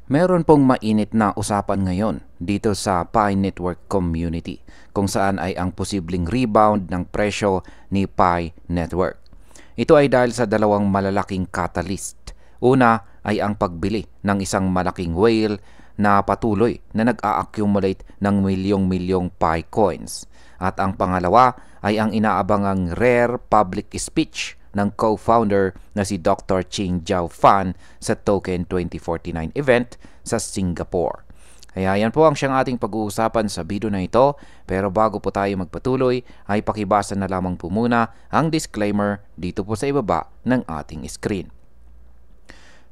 Meron pong mainit na usapan ngayon dito sa Pi Network community kung saan ay ang posibleng rebound ng presyo ni Pi Network. Ito ay dahil sa dalawang malalaking catalyst. Una ay ang pagbili ng isang malaking whale na patuloy na nag-a-accumulate ng milyong-milyong Pi coins. At ang pangalawa ay ang inaabangang rare public speech ng co-founder na si Dr. Ching Jiao Fan sa Token 2049 event sa Singapore. Kaya yan po ang siyang ating pag-uusapan sa video na ito. Pero bago po tayo magpatuloy, ay pakibasa na lamang po muna ang disclaimer dito po sa ibaba ng ating screen.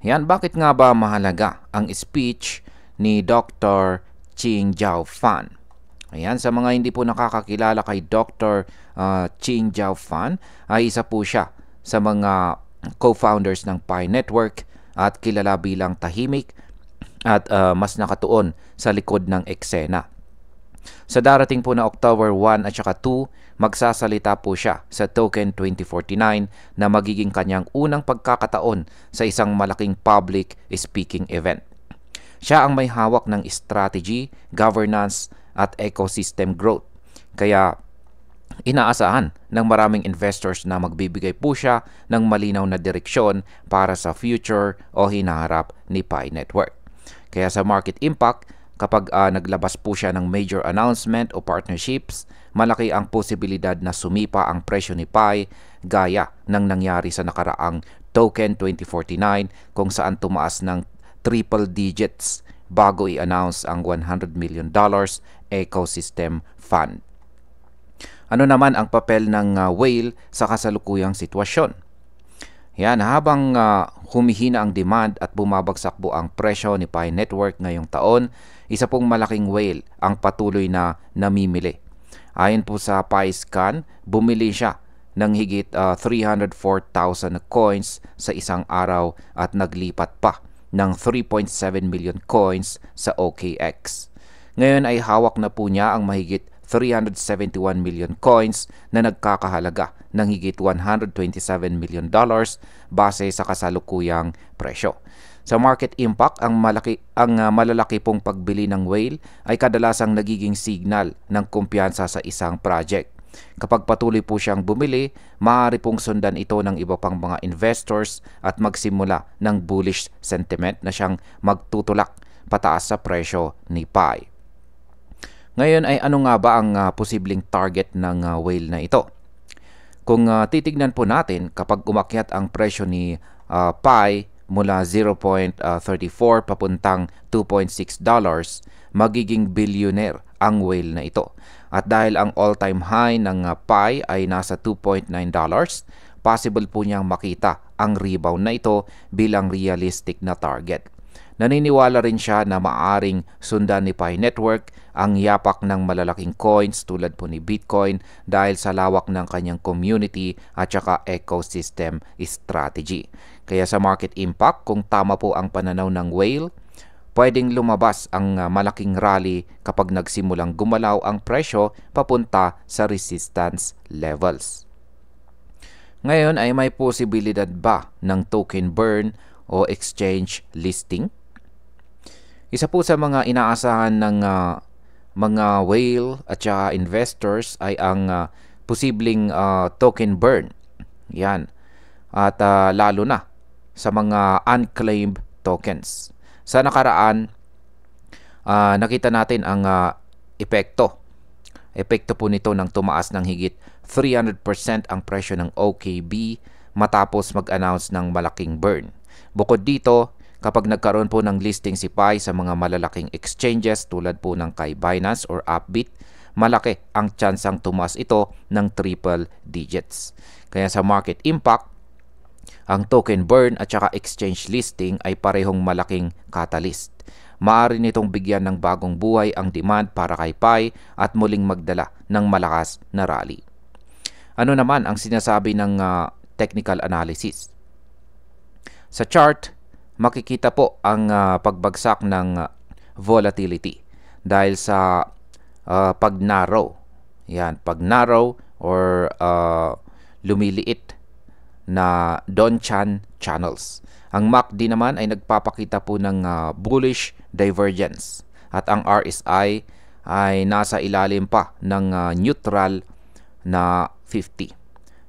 Yan, bakit nga ba mahalaga ang speech ni Dr. Ching Jiao Fan? Ayan, sa mga hindi po nakakakilala kay Dr. Ching Jiao Fan, ay isa po siya sa mga co-founders ng Pi Network at kilala bilang tahimik at mas nakatuon sa likod ng eksena. Sa darating po na October 1 at saka 2, magsasalita po siya sa Token 2049 na magiging kanyang unang pagkakataon sa isang malaking public speaking event. Siya ang may hawak ng strategy, governance at ecosystem growth. Kaya inaasahan ng maraming investors na magbibigay po siya ng malinaw na direksyon para sa future o hinaharap ni Pi Network. Kaya sa market impact, kapag naglabas po siya ng major announcement o partnerships, malaki ang posibilidad na sumipa ang presyo ni Pi gaya ng nangyari sa nakaraang Token 2049 kung saan tumaas ng triple digits bago i-announce ang $100 million ecosystem fund. Ano naman ang papel ng whale sa kasalukuyang sitwasyon? Yan, habang humihina ang demand at bumabagsak po ang presyo ni Pi Network ngayong taon, isa pong malaking whale ang patuloy na namimili. Ayon po sa PiScan, bumili siya ng higit 304,000 coins sa isang araw at naglipat pa ng 3.7 million coins sa OKX. Ngayon ay hawak na po niya ang mahigit 371 million coins na nagkakahalaga ng higit $127 million base sa kasalukuyang presyo. Sa market impact, ang malalaki pong pagbili ng whale ay kadalasang nagiging signal ng kumpiyansa sa isang project. Kapag patuloy po siyang bumili, maaari pong sundan ito ng iba pang mga investors at magsimula ng bullish sentiment na siyang magtutulak pataas sa presyo ni Pi. Ngayon ay ano nga ba ang posibleng target ng whale na ito? Kung titignan po natin, kapag umakyat ang presyo ni Pi mula 0.34 papuntang $2.6, magiging billionaire ang whale na ito. At dahil ang all-time high ng Pi ay nasa $2.9, possible po niyang makita ang rebound na ito bilang realistic na target. Naniniwala rin siya na maaring sundan ni Pi Network ang yapak ng malalaking coins tulad po ni Bitcoin dahil sa lawak ng kanyang community at saka ecosystem strategy. Kaya sa market impact, kung tama po ang pananaw ng whale, pwedeng lumabas ang malaking rally kapag nagsimulang gumalaw ang presyo papunta sa resistance levels. Ngayon ay may posibilidad ba ng token burn o exchange listing? Isa po sa mga inaasahan ng mga whale at saka investors ay ang posibleng token burn. Yan. At lalo na sa mga unclaimed tokens. Sa nakaraan, nakita natin ang epekto. Epekto po nito ng tumaas ng higit 300% ang presyo ng OKB matapos mag-announce ng malaking burn. Bukod dito, kapag nagkaroon po ng listing si Pi sa mga malalaking exchanges tulad po ng kay Binance or Upbit, malaki ang tsansang tumaas ito ng triple digits. Kaya sa market impact, ang token burn at saka exchange listing ay parehong malaking catalyst. Maaari nitong bigyan ng bagong buhay ang demand para kay Pi at muling magdala ng malakas na rally. Ano naman ang sinasabi ng technical analysis? Sa chart, makikita po ang pagbagsak ng volatility dahil sa pag-narrow. Yan, pag-narrow or lumiliit na Don-chan channels. Ang MACD naman ay nagpapakita po ng bullish divergence at ang RSI ay nasa ilalim pa ng neutral na 50.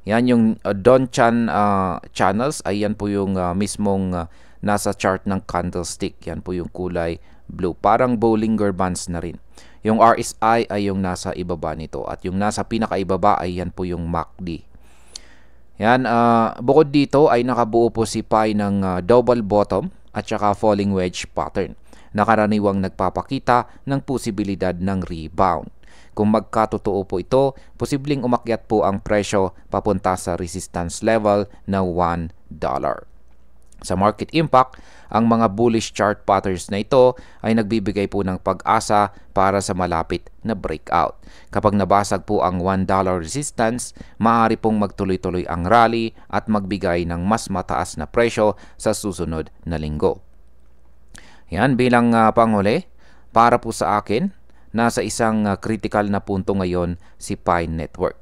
Yan yung Donchan channels ay yan po yung mismong nasa chart ng candlestick. Yan po yung kulay blue. Parang Bollinger Bands na rin. Yung RSI ay yung nasa ibaba nito at yung nasa pinakaibaba ay yan po yung MACD. Yan, bukod dito ay nakabuo po si Pi ng double bottom at saka falling wedge pattern na karaniwang nagpapakita ng posibilidad ng rebound. Kung magkatotoo po ito, posibleng umakyat po ang presyo papunta sa resistance level na $1. Sa market impact, ang mga bullish chart patterns na ito ay nagbibigay po ng pag-asa para sa malapit na breakout. Kapag nabasag po ang $1 resistance, maaari pong magtuloy-tuloy ang rally at magbigay ng mas mataas na presyo sa susunod na linggo. Yan, bilang panghuli, para po sa akin, nasa isang critical na punto ngayon si Pi Network.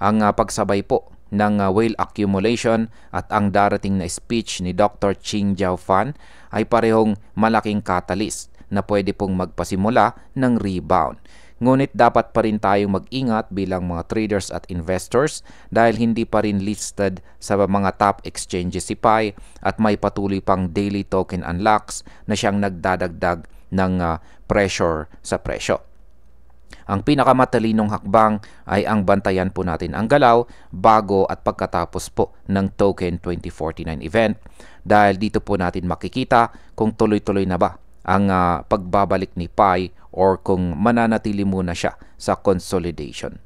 Ang pagsabay po ng whale accumulation at ang darating na speech ni Dr. Ching Jiao Fan ay parehong malaking catalyst na pwede pong magpasimula ng rebound. Ngunit dapat pa rin tayong mag-ingat bilang mga traders at investors dahil hindi pa rin listed sa mga top exchanges si Pi at may patuloy pang daily token unlocks na siyang nagdadagdag ng pressure sa presyo. Ang pinakamatalinong hakbang ay ang bantayan po natin ang galaw bago at pagkatapos po ng Token 2049 event dahil dito po natin makikita kung tuloy-tuloy na ba ang pagbabalik ni Pi or kung mananatili muna siya sa consolidation.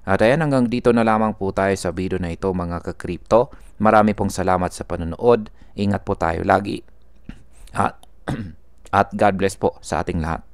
At ayan, hanggang dito na lamang po tayo sa video na ito mga ka-crypto. Marami pong salamat sa panonood. Ingat po tayo lagi. At God bless po sa ating lahat.